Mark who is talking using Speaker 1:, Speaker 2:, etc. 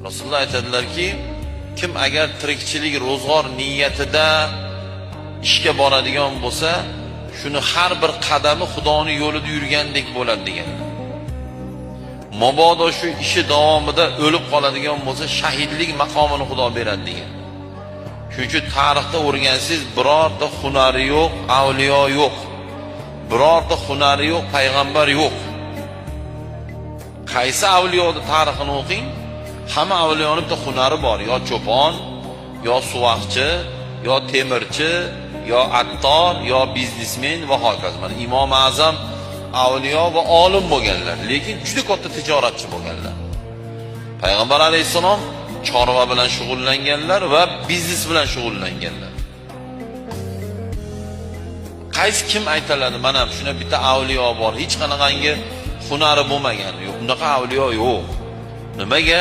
Speaker 1: Rasululloh aytadilarki, kim agar tirikchilik, ro'zg'or niyatida ishga boradigan bo'lsa, shuni har bir qadami Xudoning yo'lida yurgandek bo'ladi deganlar. Mabodo shu ishi davomida o'lib qoladigan bo'lsa, shahidlik maqomini Xudo beradi degan. Shuning uchun tarixda o'rgansangiz, birorta hunari yo'q, avliyo yo'q. Birorta hunari yo'q, payg'ambar yo'q. Qaysi avliyoning tarixini o'qing, hamma avliyoning bitta hunari bor. Yo cho'pon, yo suvaqchi, yo temirchi, yo attor, yo biznesmen va hokazo. Mana Imom Azam avliyo va olim bo'lganlar, lekin juda katta tijoratchi bo'lganlar. Payg'ambar alayhisalom chorva bilan shug'ullanganlar va biznes bilan shug'ullanganlar. Qaysi kim aytiladi, mana shuna bitta avliyo bor, hech qanaqangi hunari bo'lmagan, yo'q, bunaqa avliyo yo'q. Nimaga?